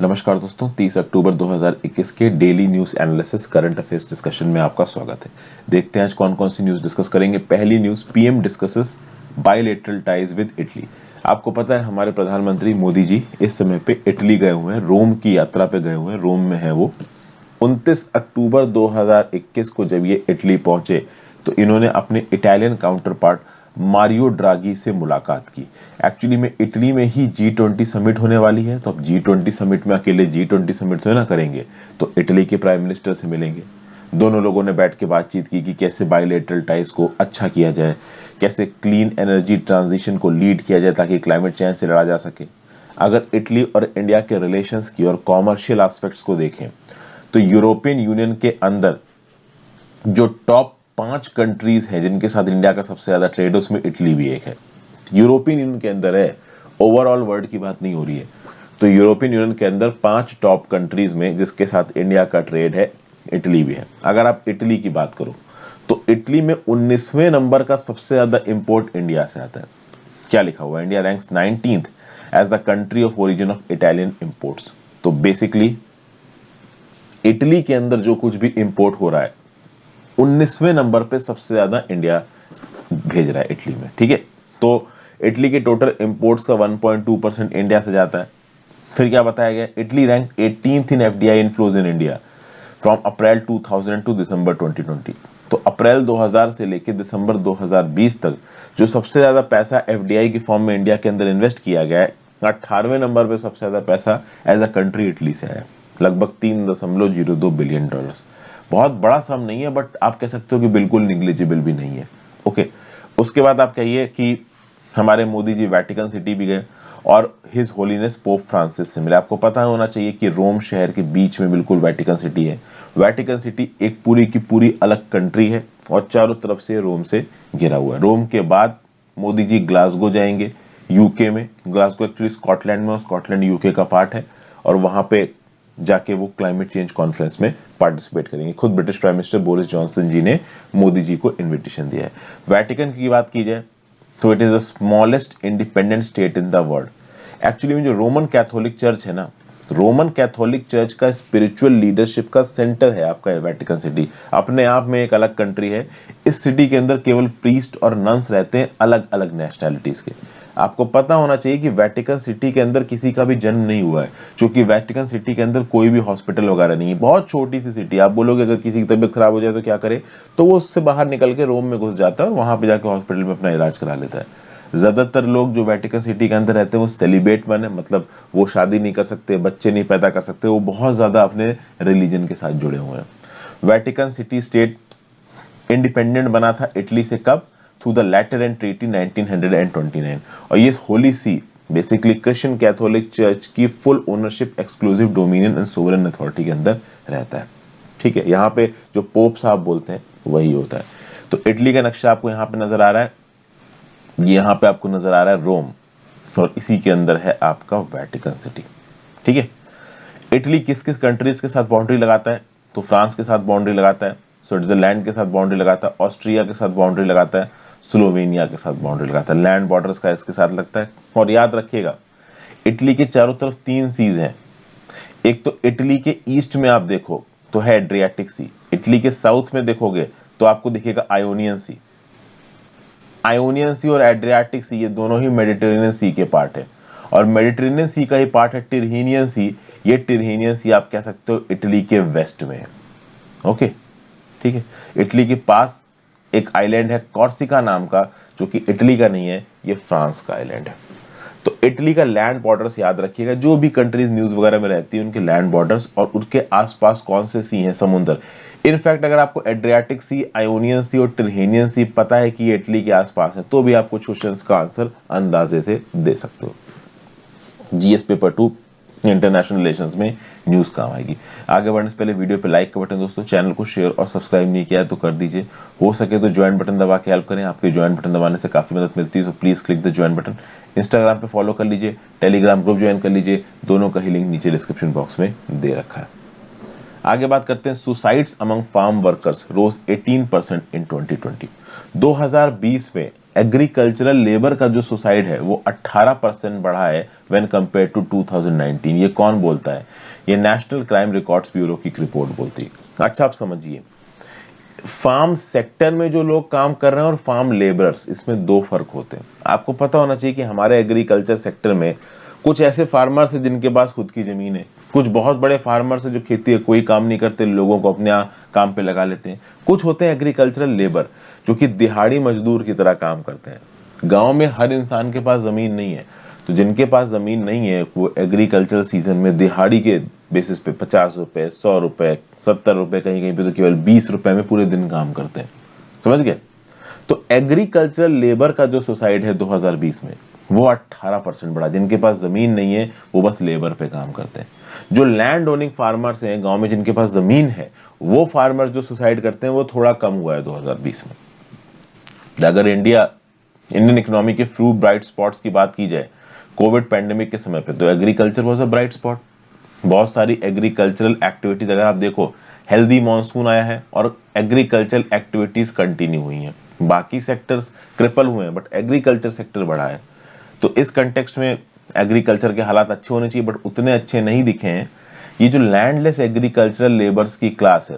नमस्कार दोस्तों, 30 अक्टूबर 2021 के daily news analysis current affairs discussion में आपका स्वागत है। देखते हैं आज कौन कौन सी न्यूज़ डिस्कस करेंगे। पहली news, PM discusses bilateral ties with Italy. आपको पता है हमारे प्रधानमंत्री मोदी जी इस समय पे इटली गए हुए हैं, रोम की यात्रा पे गए हुए हैं, रोम में है वो। 29 अक्टूबर 2021 को जब ये इटली पहुंचे तो इन्होंने अपने इटालियन काउंटर पार्ट मारियो ड्रागी से मुलाकात की। एक्चुअली में इटली में ही G20 समिट होने वाली है, तो अब G20 समिट में अकेले G20 समिट तो ना करेंगे, तो इटली के प्राइम मिनिस्टर से मिलेंगे। दोनों लोगों ने बैठ के बातचीत की कि कैसे बायलैटरल टाइज को अच्छा किया जाए, कैसे क्लीन एनर्जी ट्रांजिशन को लीड किया जाए ताकि क्लाइमेट चेंज से लड़ा जा सके। अगर इटली और इंडिया के रिलेशंस की और कॉमर्शियल एस्पेक्ट्स को देखें तो यूरोपियन यूनियन के अंदर जो टॉप 5 कंट्रीज हैं जिनके साथ इंडिया का सबसे ज्यादा ट्रेड है, उसमें इटली भी एक है। यूरोपियन यूनियन के अंदर है, ओवरऑल वर्ल्ड की बात नहीं हो रही है। तो यूरोपियन यूनियन के अंदर 5 टॉप कंट्रीज में जिसके साथ इंडिया का ट्रेड है, इटली भी है। अगर आप इटली की बात करो तो इटली में 19वें नंबर का सबसे ज्यादा इंपोर्ट इंडिया से आता है। क्या लिखा हुआ है? India ranks 19th as the country of origin of Italian imports. तो बेसिकली इटली के अंदर जो कुछ भी इंपोर्ट हो रहा है, 19वें नंबर पे सबसे ज्यादा इंडिया भेज रहा है इटली में। ठीक है, तो इटली के टोटल इंपोर्ट्स का 1.2% इंडिया से जाता है। फिर क्या बताया गया? Italy rank 18th in FDI inflows in India from April 2000 to December 2020। तो अप्रैल 2000 से लेकर दिसंबर 2020 तक जो सबसे ज्यादा पैसा एफडीआई की फॉर्म में इंडिया के अंदर इन्वेस्ट किया गया है, 18वें नंबर पे सबसे ज्यादा पैसा एज अ कंट्री इटली से आया, लगभग $3.02 बिलियन। बहुत बड़ा सम नहीं है, बट आप कह सकते हो कि बिल्कुल निग्लिजिबल भी नहीं है। ओके, उसके बाद आप कहिए कि हमारे मोदी जी वेटिकन सिटी भी गए और हिज होलीनेस पोप फ्रांसिस से मिले। आपको पता होना चाहिए कि रोम शहर के बीच में बिल्कुल वेटिकन सिटी है। वेटिकन सिटी एक पूरी की पूरी अलग कंट्री है और चारों तरफ से रोम से घिरा हुआ है। रोम के बाद मोदी जी ग्लासगो जाएंगे, यूके में। ग्लासगो एक्चुअली स्कॉटलैंड में, और स्कॉटलैंड यूके का पार्ट है, और वहां पे जाके वो क्लाइमेट चेंज कॉन्फ्रेंस में पार्टिसिपेट करेंगे। खुद British prime minister Boris Johnson ji ने मोदी जी को इनविटेशन दिया है। वेटिकन की बात की जाए तो it is the smallest independent state in the world. Actually में जो रोमन कैथोलिक चर्च है ना, रोमन कैथोलिक चर्च का स्पिरिचुअल लीडरशिप का सेंटर है आपका वेटिकन सिटी। अपने आप में एक अलग कंट्री है। इस सिटी के अंदर केवल प्रीस्ट और नन्स रहते हैं, अलग अलग नेशनैलिटीज के। आपको पता होना चाहिए कि वेटिकन सिटी के अंदर किसी का भी जन्म नहीं हुआ है, क्योंकि वेटिकन सिटी के अंदर कोई भी हॉस्पिटल वगैरह नहीं है। बहुत छोटी सी सिटी। आप बोलोगे अगर किसी की तबीयत खराब हो जाए तो क्या करे, तो वो उससे बाहर निकल के रोम में घुस जाता है और वहां पे जाके हॉस्पिटल में अपना इलाज करा लेता है। ज्यादातर लोग जो वेटिकन सिटी के अंदर रहते हैं वो सेलिब्रेट वन है, मतलब वो शादी नहीं कर सकते, बच्चे नहीं पैदा कर सकते, वो बहुत ज्यादा अपने रिलीजन के साथ जुड़े हुए हैं। वेटिकन सिटी स्टेट इंडिपेंडेंट बना था इटली से कब? Through the Lateran treaty 1929। और ये Holy See basically Christian Catholic church की full ownership, exclusive dominion and sovereign authority के अंदर रहता है। ठीक है, यहाँ पे जो पोप साहब बोलते हैं वही होता है। तो इटली का नक्शा आपको यहाँ पे नजर आ रहा है, ये यहाँ पे आपको नजर आ रहा है रोम, और इसी के अंदर है आपका वेटिकन सिटी। ठीक है, इटली किस किस कंट्रीज के साथ बाउंड्री लगाता है? तो फ्रांस के साथ बाउंड्री लगाता है, स्विट्जरलैंड के साथ बाउंड्री लगाता है, ऑस्ट्रिया के साथ बाउंड्री लगाता है, स्लोवेनिया के साथ बाउंड्री लगाता है। लैंड बॉर्डर्स का इसके साथ लगता है। और याद रखिएगा, इटली के चारों तरफ 3 सीज हैं। एक तो इटली के ईस्ट में आप देखो तो है एड्रियाटिक सी, इटली के साउथ में देखोगे तो आपको दिखेगा आयोनियन सी। आयोनियन सी और एड्रियाटिक सी ये दोनों ही मेडिटेरेनियन सी के पार्ट है, और मेडिटेरेनियन सी का ही पार्ट है टिरहीनियन सी। ये टिरहीनियन सी आप कह सकते हो इटली के वेस्ट में है। ओके, ठीक है। इटली के पास एक आइलैंड है कॉर्सिका नाम का, जो कि इटली का नहीं है, ये फ्रांस का आइलैंड है। तो इटली का लैंड बॉर्डर्स याद रखिएगा, जो भी कंट्रीज न्यूज वगैरह में रहती है उनके लैंड बॉर्डर्स और उनके आसपास कौन से सी हैं, समुद्र। इनफैक्ट अगर आपको एड्रियाटिक सी, आयोनियन सी और टिरहेनियन सी पता है कि ये इटली के आसपास है, तो भी आप कुछ क्वेश्चंस का आंसर अंदाजे से दे सकते हो। जीएस पेपर 2 इंटरनेशनल रिलेशंस में न्यूज काम आएगी। आगे बढ़ने से पहले वीडियो पे लाइक का बटन, दोस्तों चैनल को शेयर और सब्सक्राइब नहीं किया है तो कर दीजिए। हो सके तो ज्वाइन बटन दबा के हेल्प करें, आपके ज्वाइन बटन दबाने से काफी मदद मिलती है, so please click the join button. Instagram पे फॉलो कर लीजिए, टेलीग्राम ग्रुप ज्वाइन कर लीजिए, दोनों का ही लिंक नीचे डिस्क्रिप्शन बॉक्स में दे रखा है। आगे बात करते हैं, सुसाइड्स अमंग फार्म वर्कर्स रोज 18% इन 2020। 2020 में एग्रीकल्चरल लेबर का जो सुसाइड है वो 18% बढ़ा है व्हेन कंपेयर टू 2019। ये कौन बोलता है? ये नेशनल क्राइम रिकॉर्ड्स ब्यूरो की रिपोर्ट बोलती है। अच्छा, आप समझिए, फार्म सेक्टर में जो लोग काम कर रहे हैं और फार्म लेबरर्स, इसमें दो फर्क होते हैं। आपको पता होना चाहिए कि हमारे एग्रीकल्चर सेक्टर में कुछ ऐसे फार्मर्स हैं जिनके पास खुद की जमीन है, कुछ बहुत बड़े फार्मर्स हैं जो खेती है कोई काम नहीं करते, लोगों को अपने यहाँ काम पे लगा लेते हैं। कुछ होते हैं एग्रीकल्चरल लेबर जो कि दिहाड़ी मजदूर की तरह काम करते हैं। गांव में हर इंसान के पास जमीन नहीं है, तो जिनके पास जमीन नहीं है वो एग्रीकल्चर सीजन में दिहाड़ी के बेसिस पे 50 रुपए, 100 रुपए, 70 रुपए, कहीं कहीं पे तो केवल 20 रुपए में पूरे दिन काम करते हैं। समझ गए? तो एग्रीकल्चरल लेबर का जो सुसाइड है 2020 में वो 18% बढ़ा। जिनके पास जमीन नहीं है वो बस लेबर पे काम करते हैं। जो लैंड ओनिंग फार्मर्स हैं गांव में जिनके पास जमीन है, वो फार्मर्स जो सुसाइड करते हैं वो थोड़ा कम हुआ है 2020 में। अगर इंडियन इकोनॉमी के फ्यू ब्राइट स्पॉट्स की बात की जाए कोविड पैंडेमिक के समय पे, तो agriculture was a bright spot. बहुत सारी एग्रीकल्चरल एक्टिविटीज, अगर आप देखो, हेल्दी मॉनसून आया है और एग्रीकल्चरल एक्टिविटीज कंटिन्यू हुई हैं। बाकी सेक्टर्स क्रिपल हुए हैं बट एग्रीकल्चर सेक्टर बढ़ा है। तो इस कंटेक्स्ट में एग्रीकल्चर के हालात अच्छे होने चाहिए बट उतने अच्छे नहीं दिखे हैं। ये जो लैंडलेस एग्रीकल्चरल लेबर्स की क्लास है,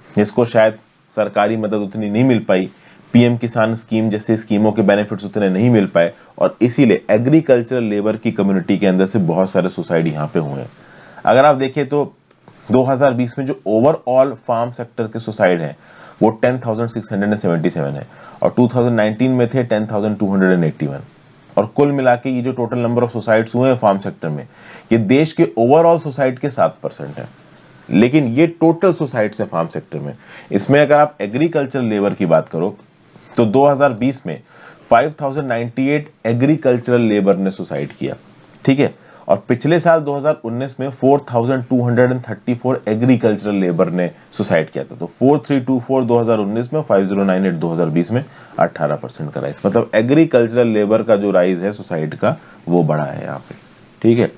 इसको शायद सरकारी मदद उतनी नहीं मिल पाई, पीएम किसान स्कीम जैसे स्कीमों के बेनिफिट्स उतने नहीं मिल पाए, और इसीलिए एग्रीकल्चरल लेबर की कम्युनिटी के अंदर से बहुत सारे सुसाइड यहाँ पे हुए हैं। अगर आप देखें तो 2020 में जो ओवरऑल फार्म सेक्टर के सुसाइड हैं वो 10,677 है और 2019 में थे 10,281। और कुल मिला के ये जो टोटल नंबर ऑफ सुसाइड्स हुए हैं फार्म सेक्टर में, ये देश के ओवरऑल सुसाइड के 7% है। लेकिन ये टोटल सुसाइड्स है फार्म सेक्टर में। इसमें अगर आप एग्रीकल्चर लेबर की बात करो तो 2020 में 5,098 एग्रीकल्चरल लेबर ने सुसाइड किया, ठीक है। और पिछले साल 2019 में 4,234 एग्रीकल्चरल लेबर ने सुसाइड किया था। तो 4,324 2019 में, 5,098 2020 में, 18% का राइज। मतलब एग्रीकल्चरल लेबर का जो राइज है सुसाइड का वो बढ़ा है यहाँ पे, ठीक है।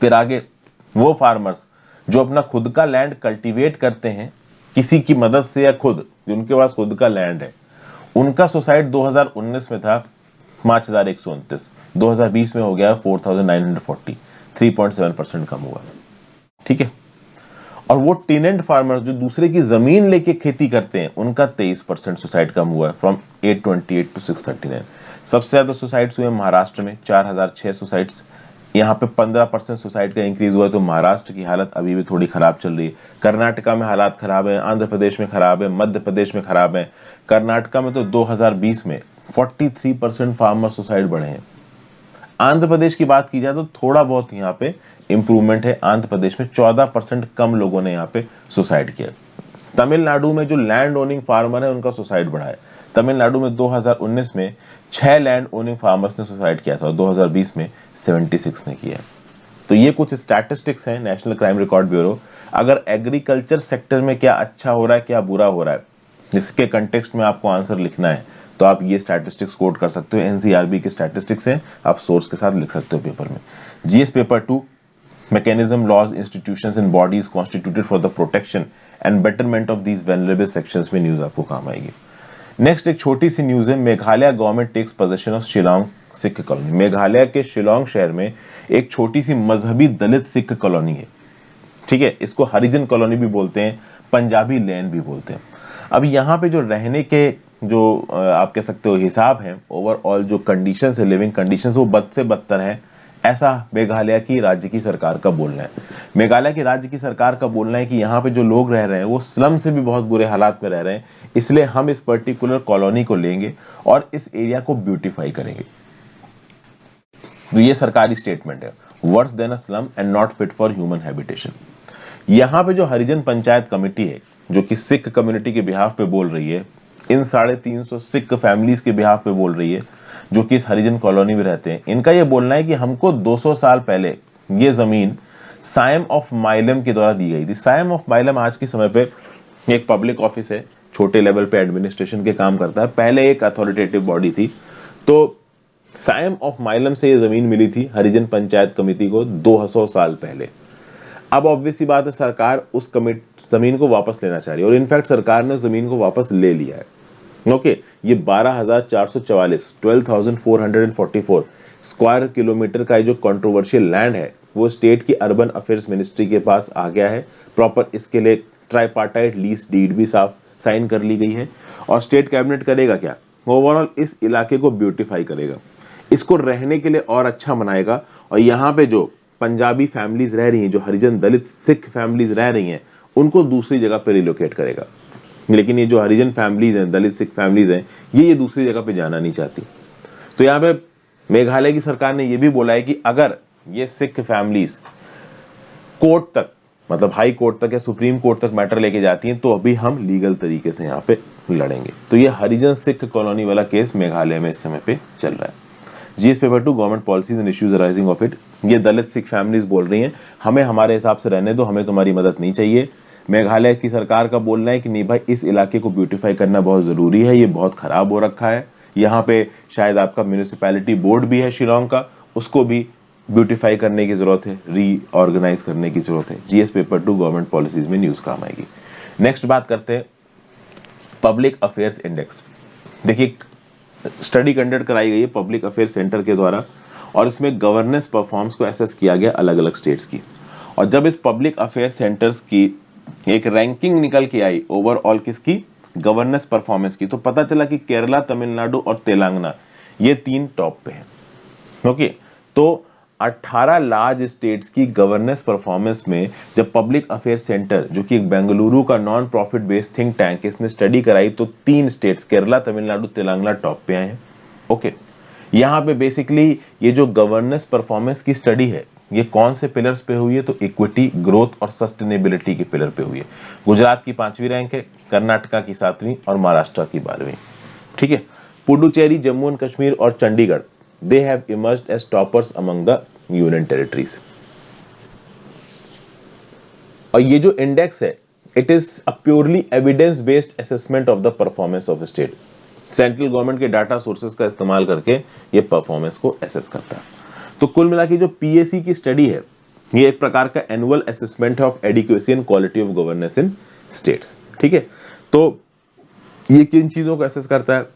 फिर आगे वो फार्मर्स जो अपना खुद का लैंड कल्टीवेट करते हैं किसी की मदद से या खुद, जिनके पास खुद का लैंड है, उनका सुसाइड 2019 में था 5,129, 2020 में हो गया 4,940, 3.7% कम हुआ, ठीक है। और वो टेनेंट फार्मर्स जो दूसरे की जमीन लेके खेती करते हैं उनका 23% सुसाइड कम हुआ है, फ्रॉम 828 टू 639। सबसे ज्यादा सुसाइड्स हुए महाराष्ट्र में 4,006 सुसाइड्स, यहाँ पे 15% सुसाइड का इंक्रीज हुआ है। तो महाराष्ट्र की हालत अभी भी थोड़ी खराब चल रही है। कर्नाटका में हालात खराब है, आंध्र प्रदेश में खराब है, मध्य प्रदेश में खराब है। कर्नाटका में तो 2020 में 43% फार्मर सुसाइड बढ़े हैं। आंध्र प्रदेश की बात की जाए तो थोड़ा बहुत यहाँ पे इंप्रूवमेंट है। आंध्र प्रदेश में 14% कम लोगों ने यहाँ पे सुसाइड किया। तमिलनाडु में जो लैंड ओनिंग फार्मर है उनका सुसाइड बढ़ा है। तमिलनाडु में 2019 में 6 लैंड ओनिंग फार्मर्स ने सुसाइड किया था और 2020 में 76 ने किया। तो ये कुछ स्टैटिस्टिक्स हैं नेशनल क्राइम रिकॉर्ड ब्यूरो। अगर एग्रीकल्चर सेक्टर में क्या अच्छा हो रहा है क्या बुरा हो रहा है, इसके कंटेक्स्ट में आपको आंसर लिखना है तो आप ये स्टैटिस्टिक्स कोट कर सकते हो। एनसीआरबी के स्टैटिस्टिक्स हैं, आप सोर्स के साथ लिख सकते हो पेपर में। GS paper 2, mechanism, laws, institutions and bodies constituted for the protection and betterment of these vulnerable sections में न्यूज आपको काम आएगी। नेक्स्ट एक छोटी सी न्यूज है, Meghalaya government takes possession of Shillong Sikh colony. Meghalaya के शिलोंग शहर में एक छोटी सी मजहबी दलित सिख कॉलोनी है, ठीक है। इसको हरिजन कॉलोनी भी बोलते हैं, पंजाबी लैन भी बोलते हैं। अब यहाँ पे जो रहने के जो आप कह सकते हो हिसाब है, ओवरऑल जो कंडीशंस है, लिविंग कंडीशंस, वो बद से बदतर है, ऐसा मेघालय की राज्य की सरकार का बोलना है। मेघालय की राज्य की सरकार का बोलना है कि यहाँ पे जो लोग रह रहे हैं वो स्लम से भी बहुत बुरे हालात में रह रहे हैं, इसलिए हम इस पर्टिकुलर कॉलोनी को लेंगे और इस एरिया को ब्यूटीफाई करेंगे। तो ये सरकारी स्टेटमेंट है, worse than a slum and not fit for human habitation. यहाँ पे जो हरिजन पंचायत कमेटी है जो कि सिख कम्युनिटी के बिहाफ पे बोल रही है, इन 350 सिख फैमिलीज के बिहाफ पे बोल रही है जो कि इस हरिजन कॉलोनी में रहते हैं। इनका ये बोलना है कि हमको 200 साल पहले ये जमीन सायम ऑफ माइलम के द्वारा दी गई थी। सायम ऑफ माइलम आज के समय पे एक पब्लिक ऑफिस है, छोटे लेवल पे एडमिनिस्ट्रेशन के काम करता है, पहले एक अथॉरिटेटिव बॉडी थी। तो सायम ऑफ माइलम से ये जमीन मिली थी हरिजन पंचायत कमेटी को 200 साल पहले। अब ऑब्वियस सी बात है, सरकार उस जमीन को वापस लेना चाह रही है और इनफैक्ट सरकार ने जमीन को वापस ले लिया है। ओके, ये 12,444 स्क्वायर किलोमीटर का जो कंट्रोवर्शियल लैंड है वो स्टेट की अर्बन अफेयर्स मिनिस्ट्री के पास आ गया है। प्रॉपर इसके लिए ट्राइपार्टाइट लीज डीड भी साफ साइन कर ली गई है। और स्टेट कैबिनेट करेगा क्या, ओवरऑल इस इलाके को ब्यूटिफाई करेगा, इसको रहने के लिए और अच्छा बनाएगा। और यहाँ पे जो पंजाबी फैमिलीज रह रही हैं, जो हरिजन दलित सिख फैमिलीज रह रही हैं, उनको दूसरी जगह पे रिलोकेट करेगा। लेकिन ये जो हरिजन फैमिलीज हैं, दलित सिख फैमिलीज हैं, ये दूसरी जगह पे जाना नहीं चाहती। तो यहाँ पे मेघालय की सरकार ने ये भी बोला है कि अगर ये सिख फैमिलीज कोर्ट तक, मतलब हाई कोर्ट तक या सुप्रीम कोर्ट तक मैटर लेके जाती हैं, तो अभी हम लीगल तरीके से यहाँ पे लड़ेंगे। तो ये हरिजन सिख कॉलोनी वाला केस मेघालय में इस समय पे चल रहा है। GS paper 2 government policies and issues arising of it. ये दलित सिख फैमिलीज बोल रही हैं हमें हमारे हिसाब से रहने दो, हमें तुम्हारी मदद नहीं चाहिए। मेघालय की सरकार का बोलना है कि नहीं भाई, इस इलाके को ब्यूटीफाई करना बहुत जरूरी है, ये बहुत खराब हो रखा है। यहाँ पे शायद आपका म्यूनिसिपैलिटी बोर्ड भी है शिलोंग का, उसको भी ब्यूटीफाई करने की जरूरत है, रीऑर्गेनाइज करने की जरूरत है। जीएस पेपर 2 गवर्नमेंट पॉलिसीज में न्यूज काम आएगी। नेक्स्ट बात करते हैं पब्लिक अफेयर्स इंडेक्स। देखिए, स्टडी कंडक्ट कराई गई है पब्लिक अफेयर सेंटर के द्वारा, और इसमें गवर्नेंस परफॉर्मेंस को एसेस किया गया अलग अलग स्टेट्स की। और जब इस पब्लिक अफेयर सेंटर्स की एक रैंकिंग निकल के आई ओवरऑल किसकी, गवर्नेंस परफॉर्मेंस की, तो पता चला कि केरला, तमिलनाडु और तेलंगाना ये तीन टॉप पे हैं। ओके, तो 18 लार्ज स्टेट्स की गवर्नेंस परफॉर्मेंस में जब पब्लिक अफेयर सेंटर, जो कि एक बेंगलुरु का non profit based think tank, इसने स्टडी कराई, तो तीन स्टेट्स केरला, तमिलनाडु, तेलंगाना टॉप पे आए हैं। ओके, यहाँ पे बेसिकली ये जो गवर्नेंस परफॉर्मेंस की स्टडी है, ये कौन से पिलर्स पे हुई है, तो इक्विटी, ग्रोथ और सस्टेनेबिलिटी के पिलर पे हुई है। गुजरात की 5वीं रैंक है, कर्नाटका की 7वीं और महाराष्ट्र की 12वीं। ठीक है, पुडुचेरी, जम्मू एंड कश्मीर और Chandigarh, they have emerged as toppers among the union territories। और ये जो इंडेक्स है, it is a purely evidence based assessment of the performance of state. Central government के डाटा सोर्सेज का इस्तेमाल करके ये परफॉर्मेंस को असेस करता है। तो कुल मिला के जो पीएसी की स्टडी है, ये एक प्रकार का एनुअल असेसमेंट है of adequacy and quality of governance in states. ठीक है, तो ये किन चीजों को असेस करता है,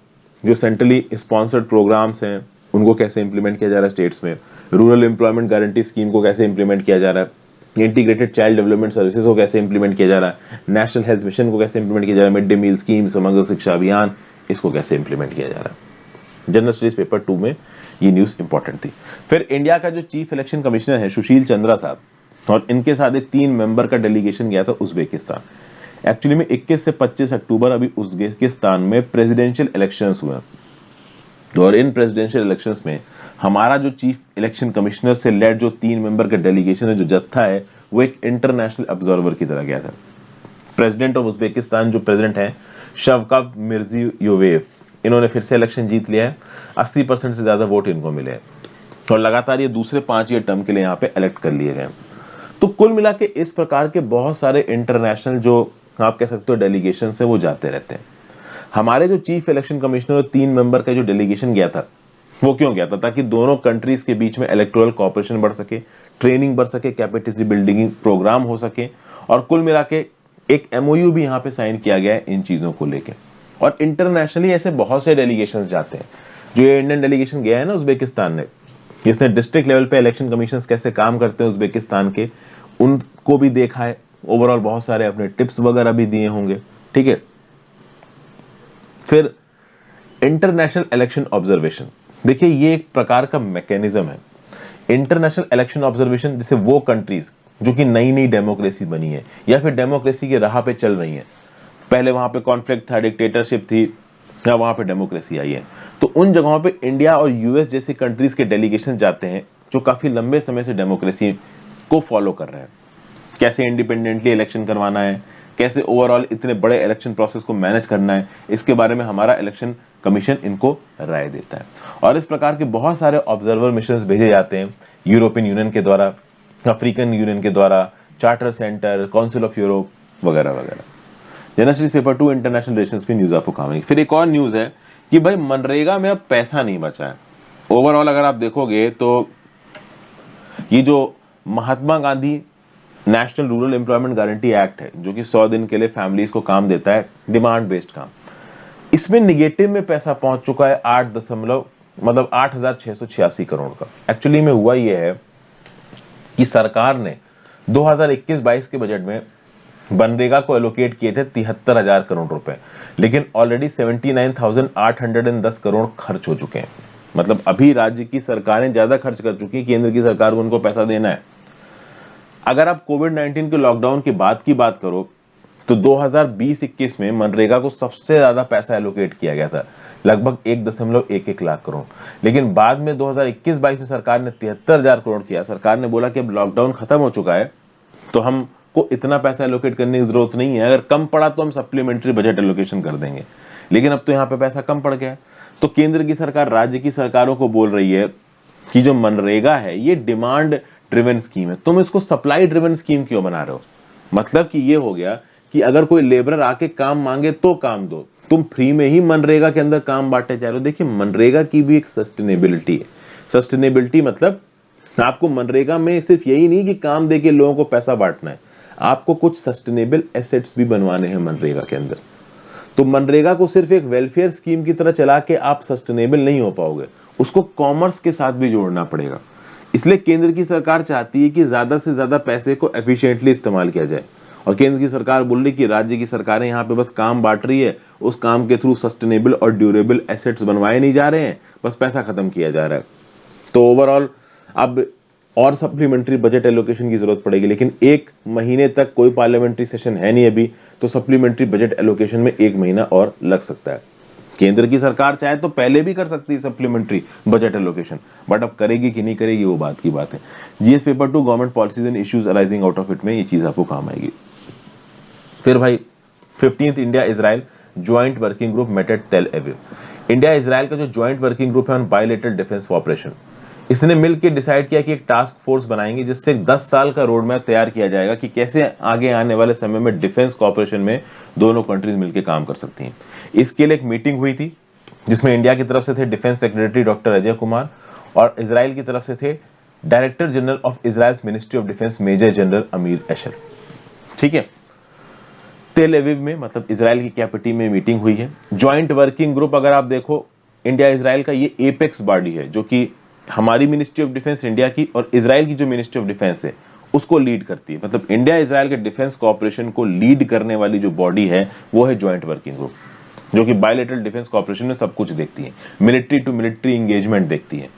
जो सेंट्रली स्पॉन्सर्ड प्रोग्राम्स हैं उनको कैसे इंप्लीमेंट किया जा रहा है स्टेट्स में, रूरल एम्प्लॉयमेंट गारंटी स्कीम को कैसे इंप्लीमेंट किया जा रहा है, इंटीग्रेटेड चाइल्ड डेवलपमेंट सर्विसेज को कैसे इंप्लीमेंट किया जा रहा है, नेशनल हेल्थ मिशन को कैसे इंप्लीमेंट किया जा रहा है, मिड डे मील स्कीम, समग्र शिक्षा अभियान, इसको कैसे इंप्लीमेंट किया जा रहा है। जनरल स्टडीज पेपर 2 में ये न्यूज इंपॉर्टेंट थी। फिर इंडिया का जो चीफ इलेक्शन कमिश्नर है सुशील चंद्रा साहब, और इनके साथ एक 3 मेंबर का डेलीगेशन गया था उज्बेकिस्तान। एक्चुअली में 21 से 25 अक्टूबर अभी उज्बेकिस्तान में प्रेसिडेंशियल इलेक्शंस हुए, और इन प्रेसिडेंशियल इलेक्शंस में हमारा जो चीफ इलेक्शन कमिश्नर से लेड जो 3 मेंबर का डेलीगेशन है, जो जत्था है, वो एक इंटरनेशनल ऑब्जर्वर की तरह गया था। प्रेसिडेंट ऑफ उज्बेकिस्तान जो प्रेसिडेंट है शवकत मिर्जियोयेव, इन्होंने फिर से इलेक्शन जीत लिया है, 80% से ज्यादा वोट इनको मिले हैं, और लगातार ये दूसरे 5 ईयर टर्म के लिए यहाँ पे इलेक्ट कर लिए गए। तो कुल मिला के इस प्रकार के बहुत सारे इंटरनेशनल जो आप कह सकते हो डेलीगेशन है, वो जाते रहते हैं। हमारे जो चीफ इलेक्शन कमिश्नर 3 मेंबर का जो डेलीगेशन गया था, वो क्यों गया था, ताकि दोनों कंट्रीज के बीच में इलेक्टोरल कोऑपरेशन बढ़ सके, ट्रेनिंग बढ़ सके, कैपेसिटी बिल्डिंग प्रोग्राम हो सके, और कुल मिला के एक एमओयू भी यहाँ पे साइन किया गया है इन चीजों को लेके। और इंटरनेशनली ऐसे बहुत से डेलीगेशन जाते हैं। जो ये इंडियन डेलीगेशन गया है ना उज्बेकिस्तान ने, इसने डिस्ट्रिक्ट लेवल पे इलेक्शन कमीशन कैसे काम करते हैं उज्बेकिस्तान के, उनको भी देखा है, ओवरऑल बहुत सारे अपने टिप्स वगैरह भी दिए होंगे। ठीक है, फिर इंटरनेशनल इलेक्शन ऑब्जर्वेशन, देखिए ये एक प्रकार का मैकेनिज्म है। इंटरनेशनल इलेक्शन ऑब्जर्वेशन जैसे वो कंट्रीज जो कि नई नई डेमोक्रेसी बनी है या फिर डेमोक्रेसी की राह पे चल रही है, पहले वहां पे कॉन्फ्लिक्ट था, डिक्टेटरशिप थी, या वहां पे डेमोक्रेसी आई है, तो उन जगहों पे इंडिया और यूएस जैसी कंट्रीज के डेलीगेशन जाते हैं जो काफी लंबे समय से डेमोक्रेसी को फॉलो कर रहे हैं। कैसे इंडिपेंडेंटली इलेक्शन करवाना है, कैसे ओवरऑल इतने बड़े इलेक्शन प्रोसेस को मैनेज करना है, इसके बारे में हमारा इलेक्शन कमीशन इनको राय देता है। और इस प्रकार के बहुत सारे ऑब्जर्वर मिशंस भेजे जाते हैं यूरोपियन यूनियन के द्वारा, अफ्रीकन यूनियन के द्वारा, charter centre, council of Europe वगैरह वगैरह। General studies paper 2 international relations की न्यूज आपको काम आएगी। फिर एक और न्यूज है कि भाई मनरेगा में अब पैसा नहीं बचा है। ओवरऑल अगर आप देखोगे तो ये जो Mahatma Gandhi national rural employment guarantee act है, जो कि 100 दिन के लिए फैमिलीज को काम देता है, डिमांड बेस्ड काम, इसमें निगेटिव में पैसा पहुंच चुका है 8,686 करोड़ का। एक्चुअली में हुआ यह है कि सरकार ने 2021-22 के बजट में मनरेगा को एलोकेट किए थे 73,000 करोड़ रुपए, लेकिन ऑलरेडी 79,810 करोड़ खर्च हो चुके हैं। मतलब अभी राज्य की सरकारें ज्यादा खर्च कर चुकी हैं, केंद्र की सरकार को उनको पैसा देना है। अगर आप कोविड-19 के लॉकडाउन के बाद की बात करो तो 2020-21 में मनरेगा को सबसे ज्यादा पैसा एलोकेट किया गया था, लगभग 1.11 लाख करोड़। लेकिन बाद में 2021-22 में सरकार ने 73,000 करोड़ किया। सरकार ने बोला कि अब लॉकडाउन खत्म हो चुका है तो हमको इतना पैसा एलोकेट करने की जरूरत नहीं है, अगर कम पड़ा तो हम सप्लीमेंट्री बजट एलोकेशन कर देंगे। लेकिन अब तो यहाँ पे पैसा कम पड़ गया, तो केंद्र की सरकार राज्य की सरकारों को बोल रही है कि जो मनरेगा है ये डिमांड ड्रिवन स्कीम है, तुम इसको सप्लाई ड्रिवन स्कीम क्यों बना रहे हो। मतलब कि ये हो गया कि अगर कोई लेबरर आके काम मांगे तो काम दो, तुम फ्री में ही मनरेगा के अंदर काम बांटे जा रहे हो। देखिए मनरेगा की भी एक सस्टेनेबिलिटी है। सस्टेनेबिलिटी मतलब आपको मनरेगा में सिर्फ यही नहीं कि काम देके लोगों को पैसा बांटना है, आपको कुछ सस्टेनेबल एसेट्स भी बनवाने हैं मनरेगा के अंदर। तो मनरेगा को सिर्फ एक वेलफेयर स्कीम की तरह चला के आप सस्टेनेबल नहीं हो पाओगे, उसको कॉमर्स के साथ भी जोड़ना पड़ेगा। इसलिए केंद्र की सरकार चाहती है कि ज्यादा से ज्यादा पैसे को एफिशिएंटली इस्तेमाल किया जाए, और केंद्र की सरकार बोल रही कि राज्य की सरकारें यहाँ पे बस काम बांट रही है, उस काम के थ्रू सस्टेनेबल और ड्यूरेबल एसेट्स बनवाए नहीं जा रहे हैं, बस पैसा खत्म किया जा रहा है। तो ओवरऑल अब और सप्लीमेंट्री बजट एलोकेशन की जरूरत पड़ेगी, लेकिन एक महीने तक कोई पार्लियामेंट्री सेशन है नहीं अभी, तो सप्लीमेंट्री बजट एलोकेशन में 1 महीना और लग सकता है। केंद्र की सरकार चाहे तो पहले भी कर सकती है सप्लीमेंट्री बजट एलोकेशन, बट अब करेगी कि नहीं करेगी वो बात की बात है। GS paper 2 government policies and issues arising out of it में ये चीज आपको काम आएगी। फिर भाई 15th India Israel joint working group met at Tel Aviv. India Israel का जो ज्वाइंट वर्किंग ग्रुप है ऑन बायलैटरल डिफेंस कोऑपरेशन, इसने मिलकर डिसाइड किया कि एक टास्क फोर्स बनाएंगे जिससे 10 साल का रोड मैप तैयार किया जाएगा कि कैसे आगे आने वाले समय में डिफेंस कोऑपरेशन में दोनों कंट्रीज मिलकर काम कर सकती हैं। इसके लिए एक मीटिंग हुई थी जिसमें इंडिया की तरफ से थे defence secretary doctor Ajay Kumar, और इजराइल की तरफ से थे director general of Israel's ministry of defence major general Amir Asher. ठीक है, तेल अवीव में मतलब इजराइल की कैपिटल में मीटिंग हुई है। ज्वाइंट वर्किंग ग्रुप अगर आप देखो इंडिया इजराइल का, ये एपेक्स बॉडी है जो कि हमारी मिनिस्ट्री ऑफ डिफेंस इंडिया की और इजराइल की जो मिनिस्ट्री ऑफ डिफेंस है उसको लीड करती है। मतलब इंडिया इजराइल के डिफेंस कोऑपरेशन को लीड करने वाली जो बॉडी है वो है ज्वाइंट वर्किंग ग्रुप, जो कि बायलैटरल डिफेंस कोऑपरेशन में सब कुछ देखती है, मिलिट्री टू मिलिट्री एंगेजमेंट देखती है।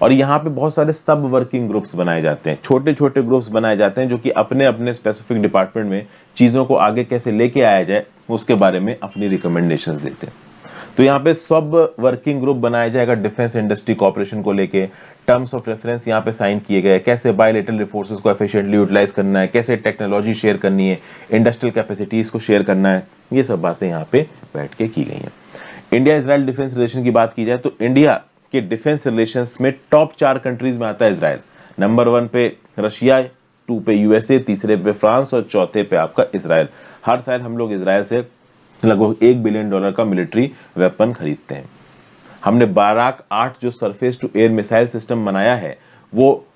और यहाँ पे बहुत सारे सब वर्किंग ग्रुप्स बनाए जाते हैं, छोटे छोटे ग्रुप्स बनाए जाते हैं जो कि अपने अपने स्पेसिफिक डिपार्टमेंट में चीजों को आगे कैसे लेके आया जाए उसके बारे में अपनी रिकमेंडेशंस देते हैं। तो यहाँ पे सब वर्किंग ग्रुप बनाया जाएगा डिफेंस इंडस्ट्री कॉपरेशन को लेके। टर्म्स ऑफ रेफरेंस यहाँ पे साइन किए गए, कैसे बायलैटरल रिसोर्सेज को एफिशिएंटली यूटिलाइज करना है, कैसे टेक्नोलॉजी शेयर करनी है, इंडस्ट्रियल कैपेसिटीज को शेयर करना है, ये सब बातें यहाँ पे बैठ के की गई हैं। इंडिया इजराइल डिफेंस रिलेशन की बात की जाए तो इंडिया के डिफेंस रिलेशंस में टॉप 4 कंट्रीज में आता है इजराइल। नंबर 1 पे रशिया, 2 पे यूएसए, तीसरे पे फ्रांस और चौथे पे आपका इजराइल। हर साल हम लोग इजराइल से लगभग $1 बिलियन का मिलिट्री वेपन खरीदते हैं। हमने बाराक 8 जो surface to air missile system बनाया है वो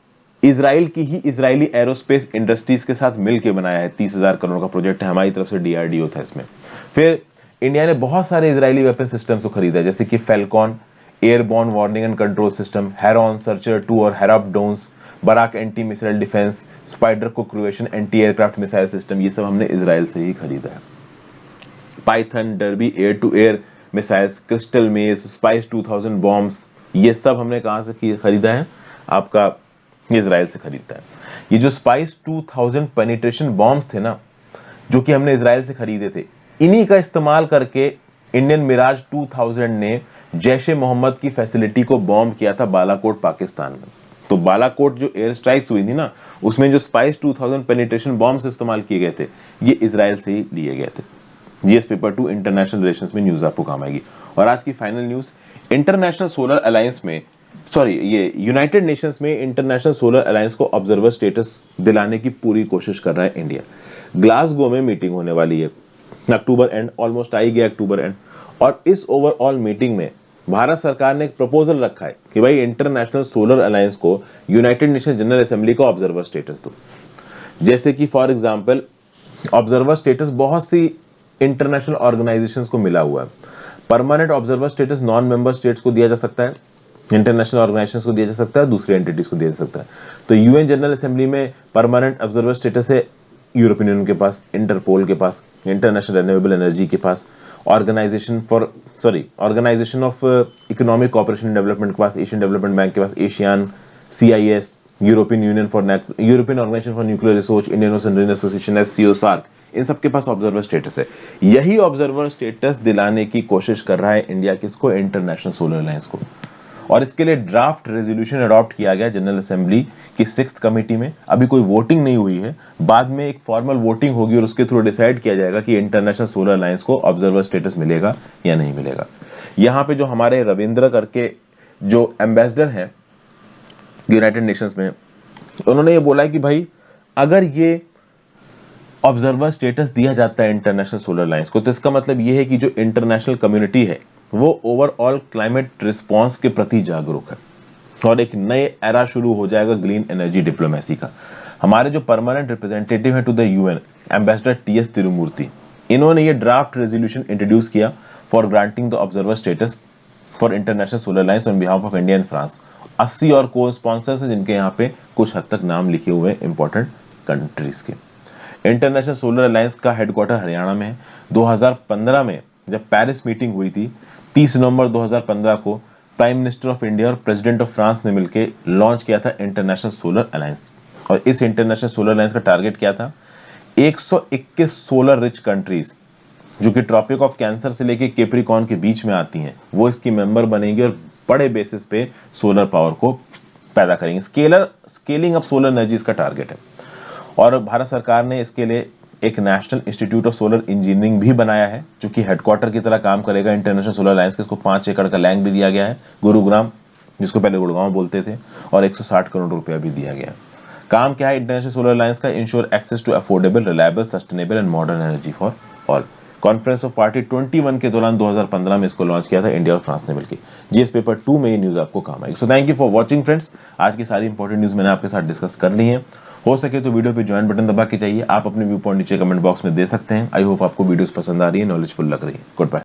इजराइल की ही इजरायली एरोस्पेस इंडस्ट्रीज के साथ मिलकर बनाया है। 30,000 करोड़ का प्रोजेक्ट है, हमारी तरफ से डीआरडीओ था इसमें। फिर इंडिया ने बहुत सारे इजरायली वेपन सिस्टम्स को खरीदा जैसे कि Falcon airborne warning and control system, Heron Searcher 2 और Harop drones, Barak anti missile defence, Spyder quick reaction anti aircraft missile system, ये सब हमने इजराइल से ही खरीदा है। Python, Derby air to air missiles, crystal maze, Spice 2000 bombs, ये सब हमने कहां से खरीदा है, आपका इजराइल से खरीदा है। ये जो स्पाइस 2000 पेनिट्रेशन बॉम्ब्स थे ना जो कि हमने इजराइल से खरीदे थे, इन्हीं का इस्तेमाल करके इंडियन मिराज 2000 ने जैश ए मोहम्मद की फैसिलिटी को बॉम्ब किया था बालाकोट पाकिस्तान में। तो बालाकोट जो एयर स्ट्राइक्स हुई थी ना उसमें जो स्पाइस 2000 पेनिट्रेशन बॉम्ब्स इस्तेमाल किए गए थे ये इजराइल से ही लिए गए थे। जीएस पेपर 2 इंटरनेशनल रिलेशंस में न्यूज आपको काम आएगी। और आज की final news, international solar alliance में ये यूनाइटेड नेशंस में इंटरनेशनल सोलर अलायंस को ऑब्जर्वर स्टेटस दिलाने की पूरी कोशिश कर रहा है इंडिया। ग्लासगो में मीटिंग होने वाली है अक्टूबर एंड, ऑलमोस्ट आ ही गया अक्टूबर एंड, और इस ओवरऑल मीटिंग में भारत सरकार ने एक प्रपोजल रखा है कि भाई इंटरनेशनल सोलर अलायंस को यूनाइटेड नेशन जनरल असेंबली को ऑब्जर्वर स्टेटस दो। जैसे कि फॉर एग्जांपल ऑब्जर्वर स्टेटस बहुत सी इंटरनेशनल ऑर्गेनाइजेशंस को मिला हुआ है, permanent observer status non member states को दिया जा सकता है, इंटरनेशनल ऑर्गेनाइजेशंस को दिया जा सकता है, दूसरी एंटिटीज को दिया जा सकता है। तो यूएन जनरल असेंबली में परमानेंट ऑब्जर्वर स्टेटस है यूरोपियन यूनियन के पास, इंटरपोल के पास, इंटरनेशनल रिन्यूएबल एनर्जी के पास, Organisation of Economic Cooperation and Development के पास, एशियन डेवलपमेंट बैंक के पास, ASEAN, CIS, European Organisation for Nuclear Research, Indian Ocean Region Association, SCO, SAARC, इन सबके पास ऑब्जर्वर स्टेटस है। यही ऑब्जर्वर स्टेटस दिलाने की कोशिश कर रहा है इंडिया किसको? इंटरनेशनल सोलर अलायंस को। और इसके लिए ड्राफ्ट रेजोल्यूशन अडॉप्ट किया गया जनरल असेंबली की 6th कमेटी में। अभी कोई वोटिंग नहीं हुई है, बाद में एक फॉर्मल वोटिंग होगी और उसके थ्रू डिसाइड किया जाएगा कि इंटरनेशनल सोलर अलायंस को ऑब्जर्वर स्टेटस मिलेगा या नहीं मिलेगा। यहां पे जो हमारे रविंद्र करके जो एम्बेसडर हैं यूनाइटेड नेशंस में, उन्होंने ये बोला है कि भाई अगर ये ऑब्जर्वर स्टेटस दिया जाता है इंटरनेशनल सोलर अलायंस को, तो इसका मतलब ये है कि जो इंटरनेशनल कम्युनिटी है वो ओवरऑल क्लाइमेट रिस्पांस के प्रति जागरूक है और एक नए एरा शुरू हो जाएगा ग्रीन एनर्जी डिप्लोमेसी का। हमारे जो परमानेंट रिप्रेजेंटेटिव है to the UN, ambassador TS Tirumurti, इन्होंने ये ड्राफ्ट रेजोल्यूशन इंट्रोड्यूस किया for granting the observer status for International solar Alliance on behalf of India and France. 80 और को स्पॉन्सर्स हैं जिनके यहाँ पे कुछ हद तक नाम लिखे हुए हैं इंपॉर्टेंट कंट्रीज के। इंटरनेशनल सोलर अलायंस का हेडक्वार्टर हरियाणा में है। 2015 में जब पेरिस मीटिंग हुई थी, 30 नवंबर 2015 को प्राइम मिनिस्टर ऑफ इंडिया और प्रेसिडेंट ऑफ फ्रांस ने मिलकर लॉन्च किया था इंटरनेशनल सोलर अलायंस। और इस इंटरनेशनल सोलर अलायंस का टारगेट क्या था? 121 सोलर रिच कंट्रीज जो कि ट्रॉपिक ऑफ कैंसर से लेके कैप्रिकॉर्न के बीच में आती हैं, वो इसकी मेंबर बनेंगे और बड़े बेसिस पे सोलर पावर को पैदा करेंगे। स्केलिंग ऑफ सोलर एनर्जी इसका टारगेट है। और भारत सरकार ने इसके लिए एक national institute of solar engineering भी बनाया है जो कि हेडक्वार्टर की तरह काम करेगा इंटरनेशनल सोलर अलायंस के। इसको 5 एकड़ का लैंड भी दिया गया है गुरुग्राम, जिसको पहले गुड़गांव बोलते थे, और 160 करोड़ रुपया भी दिया गया है। काम क्या है इंटरनेशनल सोलर अलायंस का? Ensure access to affordable, reliable, sustainable and modern energy for all. Conference of party 21 के दौरान 2015 में इसको लॉन्च किया था इंडिया और फ्रांस ने मिलकर। जीएस पेपर 2 में ये न्यूज आपको काम आएगी। So thank you for watching friends. आज की सारी इंपॉर्टेंट न्यूज मैंने आपके साथ डिस्कस कर ली है। हो सके तो वीडियो पे ज्वाइन बटन दबा के चाहिए। आप अपने व्यू पॉइंट नीचे कमेंट बॉक्स में दे सकते हैं। आई होप आपको वीडियोस पसंद आ रही है, नॉलेजफुल लग रही है। Good bye.